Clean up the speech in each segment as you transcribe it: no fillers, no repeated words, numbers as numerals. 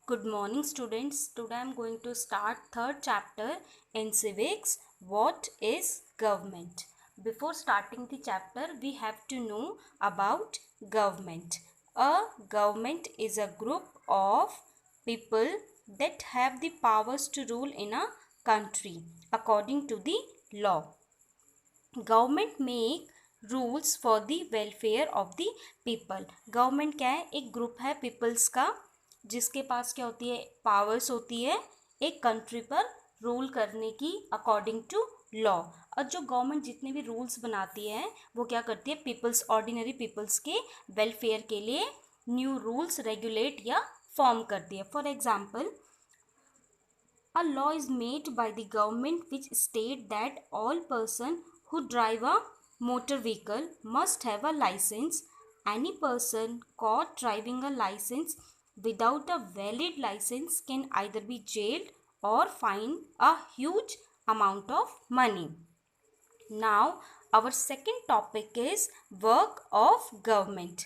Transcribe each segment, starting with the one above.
Good morning students. Today I am going to start third chapter in civics. What is government? Before starting the chapter we have to know about government. A government is a group of people that have the powers to rule in a country according to the law. Government make rules for the welfare of the people. Government क्या है? एक group है peoples का जिसके पास क्या होती है? Powers होती है एक कंट्री पर रूल करने की अकॉर्डिंग टू लॉ. और जो गवर्नमेंट जितने भी रूल्स बनाती है वो क्या करती है? पीपल्स, ऑर्डिनरी पीपल्स के वेलफेयर के लिए न्यू रूल्स रेगुलेट या फॉर्म करती है. For example, a law is made by the government which state that all person who drive a motor vehicle must have a license. Any person caught driving a license without a valid license can either be jailed or fined a huge amount of money. Now our second topic is work of government.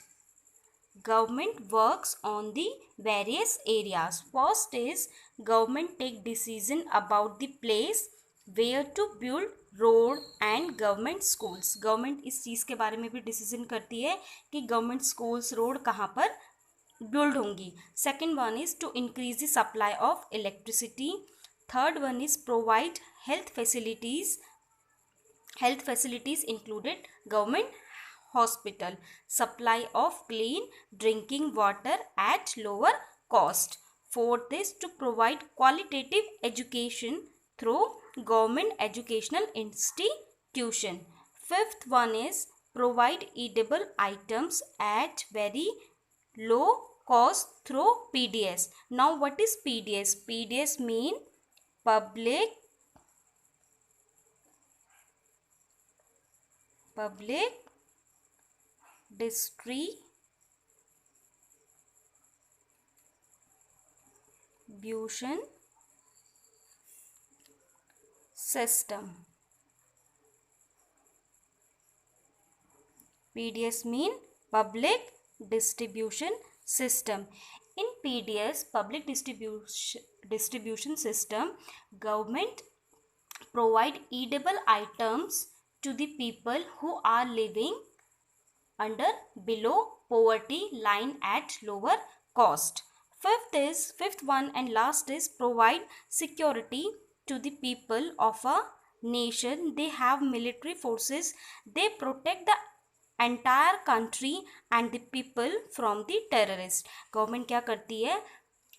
Government works on the various areas. First is government take decision about the place where to build road and government schools. government इस चीज़ के बारे में भी decision करती है कि government schools, road कहाँ पर बिल्ड होंगी. Second one is to increase the supply of electricity. Third one is provide health facilities included government hospital, supply of clean drinking water at lower cost. Fourth is to provide qualitative education through government educational institution. Fifth one is provide edible items at very low cost through PDS. Now what is PDS? PDS mean public distribution system. PDS mean public distribution system. In PDS, public distribution system, government provide edible items to the people who are living under below poverty line at lower cost. Fifth one and last is provide security to the people of a nation. They have military forces. They protect the entire country and the people from the terrorist. Government क्या करती है?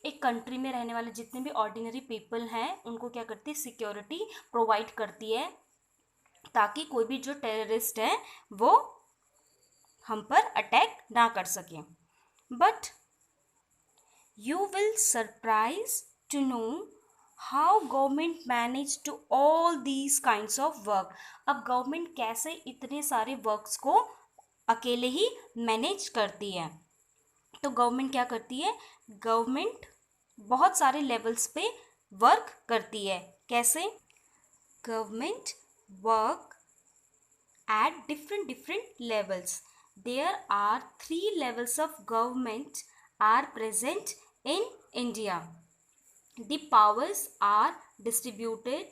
एक country में रहने वाले जितने भी ordinary people हैं उनको क्या करती है? सिक्योरिटी प्रोवाइड करती है ताकि कोई भी जो टेररिस्ट है वो हम पर अटैक ना कर सके. But you will surprise to know how government manage to all these kinds of work. अब गवर्नमेंट कैसे इतने सारे वर्क्स को अकेले ही मैनेज करती है? तो गवर्नमेंट क्या करती है? गवर्नमेंट बहुत सारे लेवल्स पे वर्क करती है. कैसे? Government work at different levels. There are 3 levels of government are present in India. The powers are distributed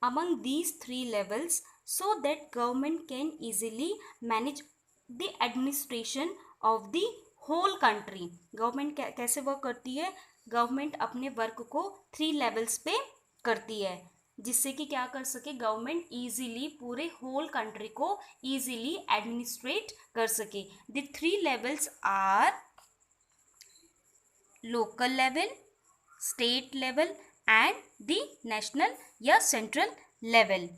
among these 3 levels so that government can easily manage the administration of the whole country. Government कैसे work करती है? Government अपने work को 3 levels पे करती है जिससे कि क्या कर सके? गवर्नमेंट इजीली पूरे होल कंट्री को इजीली एडमिनिस्ट्रेट कर सके. The 3 levels are local level, state level and the national या central level.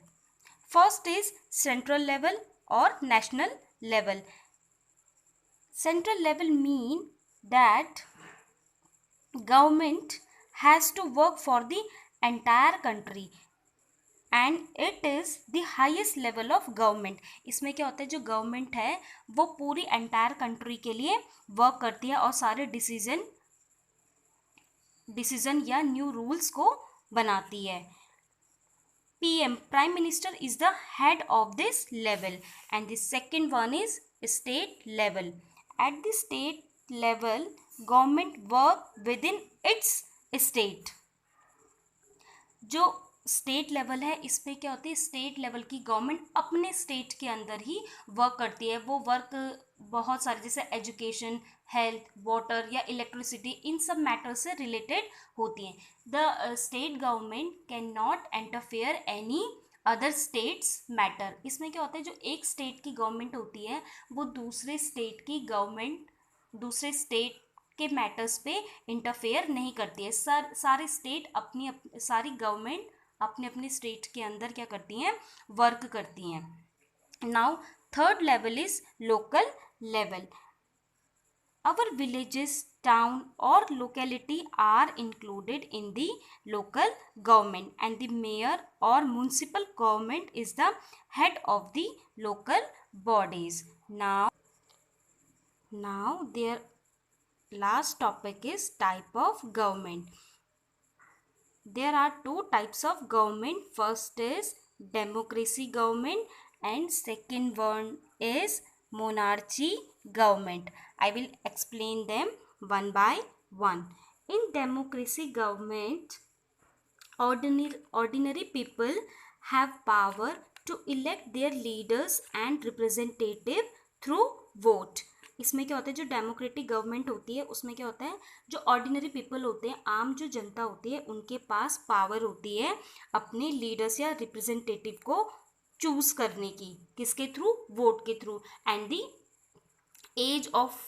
First is central level और national level. Central level mean that government has to work for the entire country and it is the highest level of government. इसमें क्या होता है? जो government है वो पूरी एंटायर कंट्री के लिए वर्क करती है और सारे डिसीजन या न्यू रूल्स को बनाती है. PM, prime minister, is the head of this level. And the second one is state level. At the state level, government work with in its state. जो स्टेट लेवल है इसमें क्या होती है, स्टेट लेवल की गवर्नमेंट अपने state के अंदर ही वर्क करती है। वो वर्क बहुत सारे जैसे एजुकेशन, हेल्थ, वाटर या इलेक्ट्रिसिटी, इन सब मैटर से रिलेटेड होती हैं। The state government can not interfere any other states matter. इसमें क्या होता है, जो एक स्टेट की गवर्नमेंट होती है वो दूसरे स्टेट की गवर्नमेंट, दूसरे स्टेट के मैटर्स पे इंटरफेयर नहीं करती है। सारे स्टेट सारी गवर्नमेंट अपने अपने स्टेट के अंदर क्या करती हैं, वर्क करती हैं। Now third level is local level. Our villages, town or locality are included in the local government, and the mayor or municipal government is the head of the local bodies. Now their last topic is type of government. There are two types of government. First is democracy government and second one is monarchy government. I will explain them one by one. In democracy government, ordinary people have power to elect their leaders and representative through vote. इसमें क्या होता है, जो democratic government होती है उसमें क्या होता है, जो ऑर्डिनरी पीपल होते हैं, आम जो जनता होती है, उनके पास पावर होती है अपने लीडर्स या रिप्रेजेंटेटिव को चूज करने की। किसके थ्रू, वोट के through. And the age of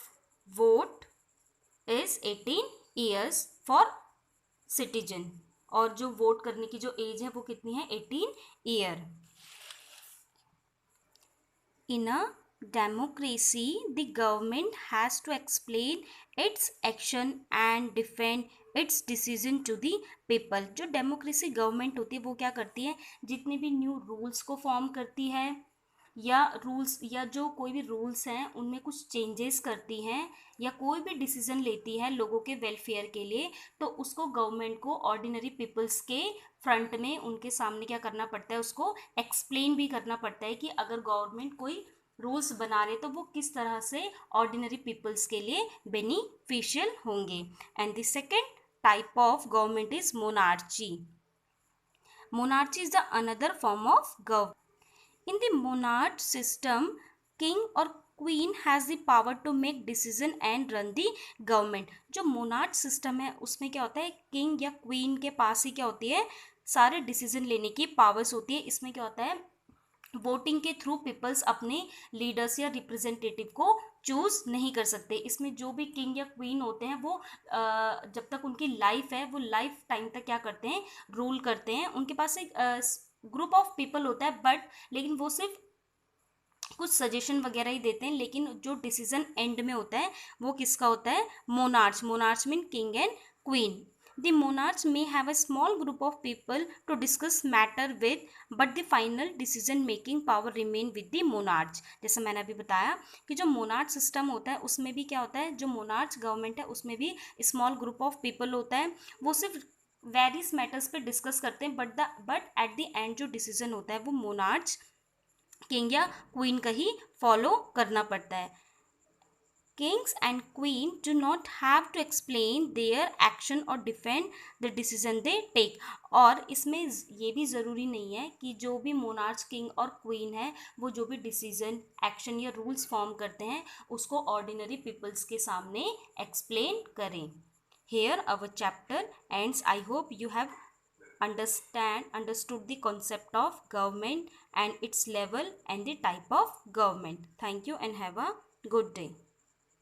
vote is 18 years for citizen. और जो वोट करने की जो एज है वो कितनी है, 18 year. In a democracy, the government has to explain its action and defend its decision to the people. जो डेमोक्रेसी गवर्नमेंट होती है वो क्या करती है, जितने भी न्यू रूल्स को फॉर्म करती है या रूल्स या जो कोई भी रूल्स हैं उनमें कुछ चेंजेस करती हैं या कोई भी डिसीजन लेती है लोगों के वेलफेयर के लिए, तो उसको गवर्नमेंट को ऑर्डिनरी पीपल्स के फ्रंट में उनके सामने क्या करना पड़ता है, उसको एक्सप्लेन भी करना पड़ता है कि अगर गवर्नमेंट कोई रूल्स बना रहे तो वो किस तरह से ऑर्डिनरी पीपल्स के लिए बेनिफिशियल होंगे। And the second type of government is monarchy. Monarchy is the another form of government. In the monarch system, king or queen has the power to make decision and run the government. जो monarch system है उसमें क्या होता है, king या queen के पास ही क्या होती है, सारे डिसीजन लेने की पावर्स होती है। इसमें क्या होता है, वोटिंग के थ्रू पीपल्स अपने लीडर्स या रिप्रेजेंटेटिव को चूज नहीं कर सकते। इसमें जो भी किंग या क्वीन होते हैं वो जब तक उनकी लाइफ है वो लाइफ टाइम तक क्या करते हैं, रूल करते हैं। उनके पास एक ग्रुप ऑफ पीपल होता है बट लेकिन वो सिर्फ कुछ सजेशन वगैरह ही देते हैं, लेकिन जो डिसीजन एंड में होता है वो किसका होता है, monarch. Monarch mean king and queen. The monarch may have a small group of people to discuss matter with, but the final decision making power remain with the monarch. जैसे मैंने अभी बताया कि जो मोनार्च सिस्टम होता है उसमें भी क्या होता है, जो मोनार्च गवर्नमेंट है उसमें भी स्मॉल ग्रुप ऑफ पीपल होता है, वो सिर्फ वेरियस मैटर्स पे डिस्कस करते हैं, बट एट द एंड जो डिसीजन होता है वो मोनार्च, किंग या क्वीन का ही फॉलो करना पड़ता है. Kings and queen do not have to explain their action or defend the decision they take. और इसमें ये भी ज़रूरी नहीं है कि जो भी मोनार्च, किंग और क्वीन है वो जो भी डिसीजन, एक्शन या रूल्स फॉर्म करते हैं उसको ऑर्डिनरी पीपल्स के सामने एक्सप्लेन करें. Here our chapter ends. I hope you have understood the concept of government and its level and the type of government. Thank you and have a good day.